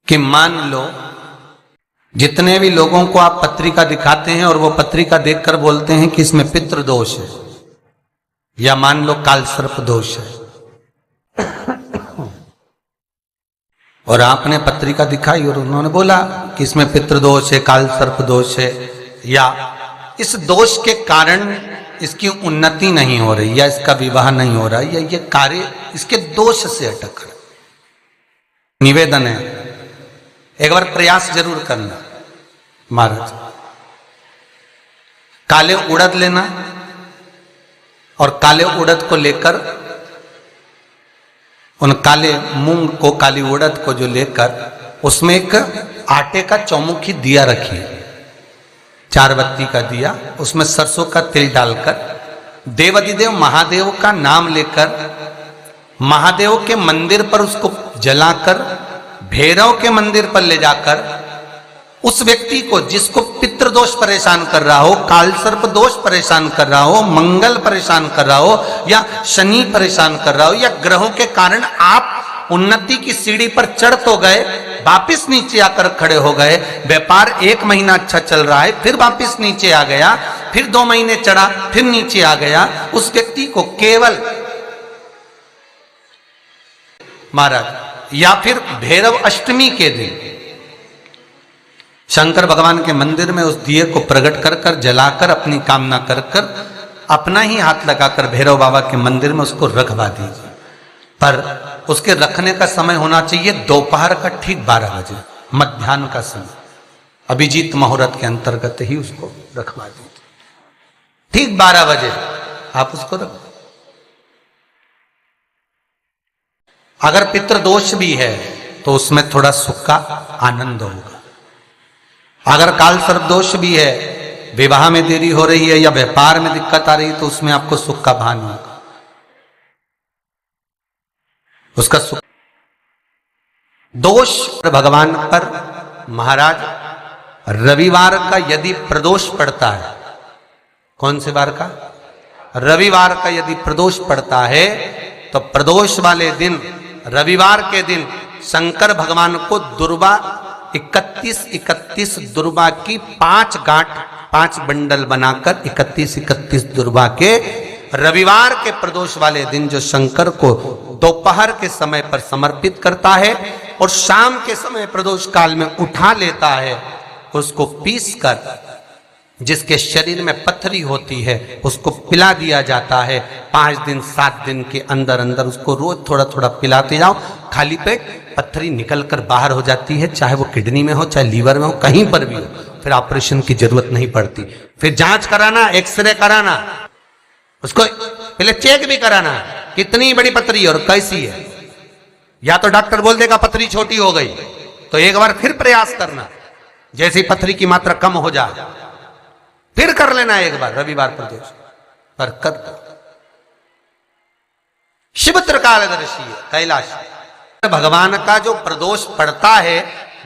कि मान लो जितने भी लोगों को आप पत्रिका दिखाते हैं और वो पत्रिका देखकर बोलते हैं कि इसमें पितृ दोष है, या मान लो काल सर्प दोष है, और आपने पत्रिका दिखाई और उन्होंने बोला कि इसमें पितृ दोष है, काल सर्प दोष है, या इस दोष के कारण इसकी उन्नति नहीं हो रही, या इसका विवाह नहीं हो रहा, या ये कार्य इसके दोष से अटक रहा। निवेदन है, एक बार प्रयास जरूर करना। महाराज, काले उड़द लेना और काले उड़द को लेकर, उन काले मूंग को, काली उड़द को जो लेकर उसमें एक आटे का चौमुखी दिया रखिए, 4 बत्ती का दिया, उसमें सरसों का तेल डालकर देवाधिदेव महादेव का नाम लेकर महादेव के मंदिर पर उसको जलाकर भैरव के मंदिर पर ले जाकर उस व्यक्ति को जिसको पितृदोष परेशान कर रहा हो, काल सर्प दोष परेशान कर रहा हो, मंगल परेशान कर रहा हो, या शनि परेशान कर रहा हो, या ग्रहों के कारण आप उन्नति की सीढ़ी पर चढ़ तो गए, वापिस नीचे आकर खड़े हो गए, व्यापार 1 महीना अच्छा चल रहा है, फिर वापिस नीचे आ गया, फिर 2 महीने चढ़ा, फिर नीचे आ गया, उस व्यक्ति को केवल महाराज, या फिर भैरव अष्टमी के दिन शंकर भगवान के मंदिर में उस दिए को प्रकट कर कर जलाकर अपनी कामना कर कर अपना ही हाथ लगाकर भैरव बाबा के मंदिर में उसको रखवा दीजिए। पर उसके रखने का समय होना चाहिए दोपहर का ठीक 12 बजे, मध्याह्न का समय, अभिजीत मुहूर्त के अंतर्गत ही उसको रखवा दीजिए। ठीक 12 बजे आप उसको रख। अगर पितृदोष भी है तो उसमें थोड़ा सुख का आनंद होगा। अगर काल सर्प दोष भी है, विवाह में देरी हो रही है या व्यापार में दिक्कत आ रही है, तो उसमें आपको सुख का भान होगा, उसका सुख। दोष भगवान पर महाराज रविवार का यदि प्रदोष पड़ता है, कौन से वार का? रविवार का यदि प्रदोष पड़ता है तो प्रदोष वाले दिन, रविवार के दिन शंकर भगवान को दुर्वा 31 दुर्वा की 5 गांठ, 5 बंडल बनाकर 31 दुर्वा के रविवार के प्रदोष वाले दिन जो शंकर को दोपहर के समय पर समर्पित करता है और शाम के समय प्रदोष काल में उठा लेता है, उसको पीस कर जिसके शरीर में पथरी होती है उसको पिला दिया जाता है। 5 दिन 7 दिन के अंदर अंदर उसको रोज थोड़ा थोड़ा पिलाते जाओ, खाली पेट पथरी निकल कर बाहर हो जाती है, चाहे वो किडनी में हो, चाहे लीवर में हो, कहीं पर भी हो, फिर ऑपरेशन की जरूरत नहीं पड़ती। फिर जांच कराना, एक्सरे कराना, उसको पहले चेक भी कराना कितनी बड़ी पथरी और कैसी है। या तो डॉक्टर बोल देगा पथरी छोटी हो गई, तो एक बार फिर प्रयास करना, जैसी पथरी की मात्रा कम हो जाए फिर कर लेना एक बार रविवार प्रदोष पर कर दो। शिव त्रिकालदर्शी है कैलाश, भगवान का जो प्रदोष पड़ता है,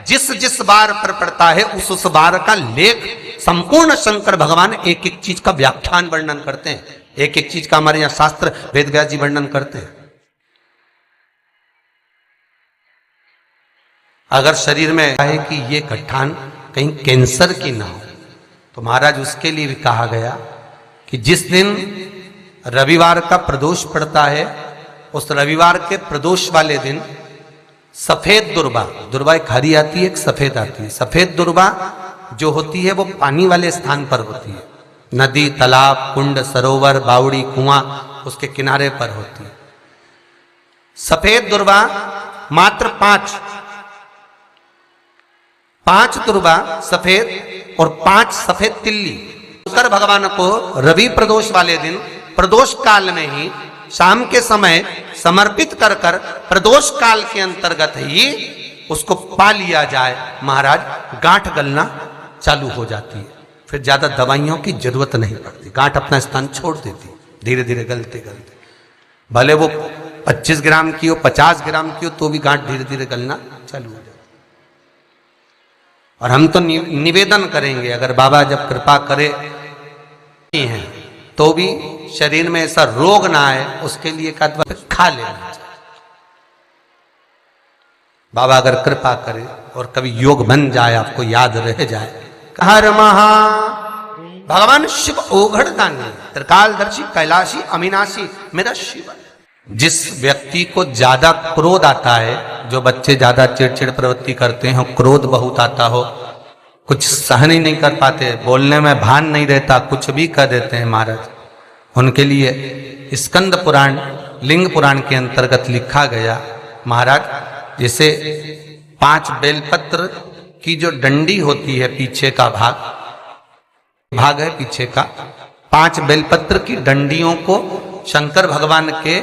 जिस बार पर पड़ता है उस बार का लेख संपूर्ण शंकर भगवान एक एक चीज का व्याख्यान वर्णन करते हैं, एक एक चीज का हमारे यहाँ शास्त्र वेद व्यास जी वर्णन करते हैं। अगर शरीर में है कि ये गठान कहीं कैंसर की ना हो, तो महाराज उसके लिए भी कहा गया कि जिस दिन रविवार का प्रदोष पड़ता है, उस रविवार के प्रदोष वाले दिन सफेद दुर्वा, दुर्वा एक हरी आती है, एक सफेद आती है। सफेद दुर्वा जो होती है वो पानी वाले स्थान पर होती है, नदी, तालाब, कुंड, सरोवर, बावड़ी, कुआं, उसके किनारे पर होती है। सफेद दुर्वा मात्र 5 दुर्वा सफेद और 5 सफेद तिल्ली शंकर भगवान को रवि प्रदोष वाले दिन प्रदोष काल में ही शाम के समय समर्पित कर कर प्रदोष काल के अंतर्गत ही उसको पा लिया जाए, महाराज गांठ गलना चालू हो जाती है, फिर ज्यादा दवाइयों की जरूरत नहीं पड़ती, गांठ अपना स्थान छोड़ देती, धीरे धीरे गलते गलते, भले वो 25 ग्राम की हो, 50 ग्राम की हो, तो भी गांठ धीरे धीरे गलना चालू हो जाती। और हम तो निवेदन करेंगे, अगर बाबा जब कृपा करे हैं तो भी शरीर में ऐसा रोग ना आए, उसके लिए खा लेना चाहिए। बाबा अगर कृपा करे और कभी योग बन जाए, आपको याद रह जाए। हर महा भगवान शिव ओघड़ दानी, त्रिकालदर्शी, कैलाशी, अविनाशी मेरा शिव। जिस व्यक्ति को ज्यादा क्रोध आता है, जो बच्चे ज्यादा चिड़चिड़ प्रवृत्ति करते हैं, क्रोध बहुत आता हो, कुछ सहन ही नहीं कर पाते, बोलने में भान नहीं रहता, कुछ भी कर देते हैं महाराज, उनके लिए स्कंद पुराण, लिंग पुराण के अंतर्गत लिखा गया महाराज, जैसे 5 बेलपत्र की जो डंडी होती है, पीछे का भाग है पीछे का, 5 बेलपत्र की डंडियों को शंकर भगवान के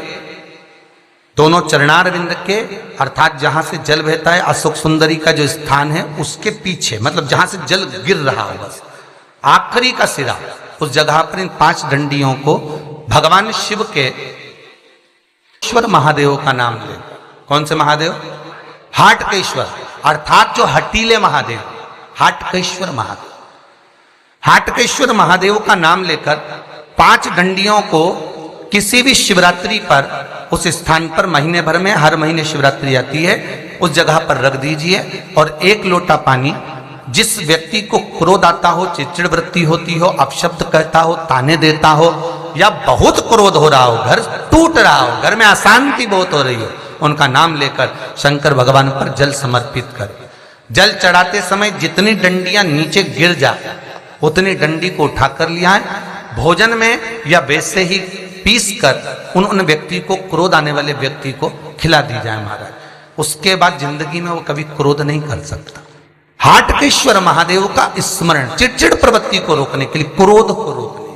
दोनों चरणारविंद के, अर्थात जहां से जल बहता है, अशोक सुंदरी का जो स्थान है उसके पीछे, मतलब जहां से जल गिर रहा हो बस आखिरी का सिरा, उस जगह पर इन 5 डंडियों को भगवान शिव के ईश्वर महादेव का नाम ले। कौन से महादेव? हाटकेश्वर, अर्थात जो हटीले महादेव, हाटकेश्वर महादेव। हाटकेश्वर महादेव का नाम लेकर 5 डंडियों को किसी भी शिवरात्रि पर उस स्थान पर महीने भर में हर महीने शिवरात्रि आती है, उस जगह पर रख दीजिए और 1 लोटा पानी, जिस व्यक्ति को क्रोध आता हो, चिड़चिड़ वृत्ति होती हो, अपशब्द कहता हो, ताने देता हो, या बहुत क्रोध हो रहा हो, घर टूट रहा हो, घर में अशांति बहुत हो रही हो, उनका नाम लेकर शंकर भगवान पर जल समर्पित कर, जल चढ़ाते समय जितनी डंडियां नीचे गिर जाए उतनी डंडी को उठाकर लिया है, भोजन में या वैसे ही पीस कर उन व्यक्ति को, क्रोध आने वाले व्यक्ति को खिला दी जाए महाराज। उसके बाद जिंदगी में वो कभी क्रोध नहीं कर सकता। हाटकेश्वर महादेव का स्मरण, चिड़चिड़ प्रवृत्ति को रोकने के लिए, क्रोध को रोकने के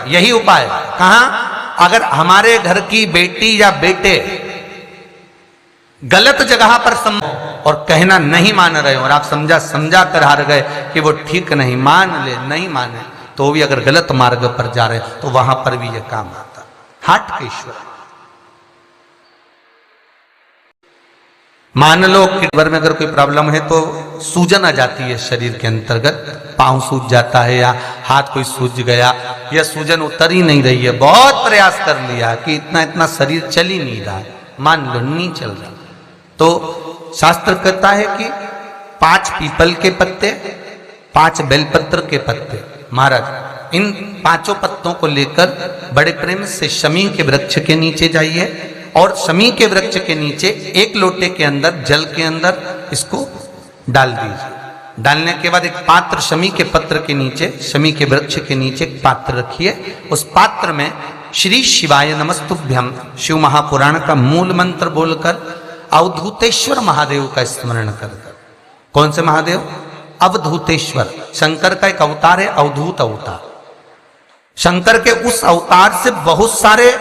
लिए यही उपाय। कहां? अगर हमारे घर की बेटी या बेटे गलत जगह पर और कहना नहीं मान रहे हो और आप समझा कर हार गए कि वो ठीक नहीं, मान ले, नहीं माने तो भी अगर गलत मार्ग पर जा रहे तो वहां पर भी यह काम आता। हाटकेश्वर, मान लो कि भर में अगर कोई प्रॉब्लम है तो सूजन आ जाती है शरीर के अंतर्गत, पांव सूज जाता है या हाथ कोई सूज गया या सूजन उतर ही नहीं रही है, बहुत प्रयास कर लिया कि इतना शरीर चल ही नहीं रहा, मान लो नहीं चल रहा, तो शास्त्र कहता है कि 5 पीपल के पत्ते, 5 बेलपत्र के पत्ते, महाराज इन 5 पत्तों को लेकर बड़े प्रेम से शमी के वृक्ष के नीचे जाइए और शमी के वृक्ष के नीचे 1 लोटे के अंदर, जल के अंदर इसको डाल दीजिए। डालने के बाद एक पात्र, शमी के पत्र के नीचे, शमी के वृक्ष के नीचे एक पात्र रखिए, उस पात्र में श्री शिवाय नमस्तुभ्यम शिव महापुराण का मूल मंत्र बोलकर अवधूतेश्वर महादेव का स्मरण कर। कौन से महादेव? अवधूतेश्वर, शंकर का एक अवतार है, अवधूत अवतार। शंकर के उस अवतार से बहुत सारे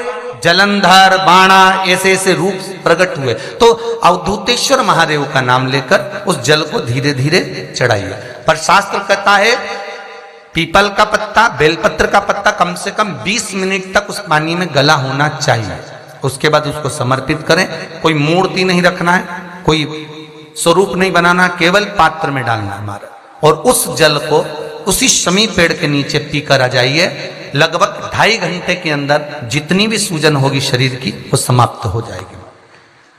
जलंधर, बाणा, ऐसे रूप प्रकट हुए, तो अवधूतेश्वर महादेव का नाम लेकर उस जल को धीरे धीरे चढ़ाइए। पर शास्त्र कहता है पीपल का पत्ता, बेलपत्र का पत्ता कम से कम 20 मिनट तक उस पानी में गला होना चाहिए, उसके बाद उसको समर्पित करें। कोई मूर्ति नहीं रखना है, कोई स्वरूप नहीं बनाना, केवल पात्र में डालना है हमारा, और उस जल को उसी शमी पेड़ के नीचे पीकर आ जाइए। लगभग 2.5 घंटे के अंदर जितनी भी सूजन होगी शरीर की वो समाप्त हो जाएगी।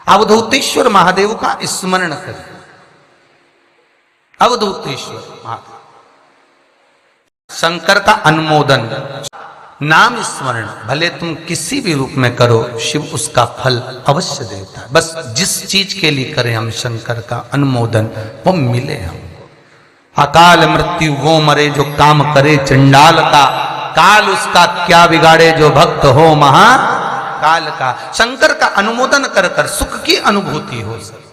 अवधूतेश्वर महादेव का स्मरण करें। अवधूतेश्वर महादेव, शंकर का अनुमोदन, नाम स्मरण भले तुम किसी भी रूप में करो, शिव उसका फल अवश्य देता है। बस जिस चीज के लिए करें हम शंकर का अनुमोदन, वो मिले हमको। अकाल मृत्यु वो मरे जो काम करे चंडाल का, काल उसका क्या बिगाड़े जो भक्त हो महाकाल का। शंकर का अनुमोदन कर कर सुख की अनुभूति हो सके।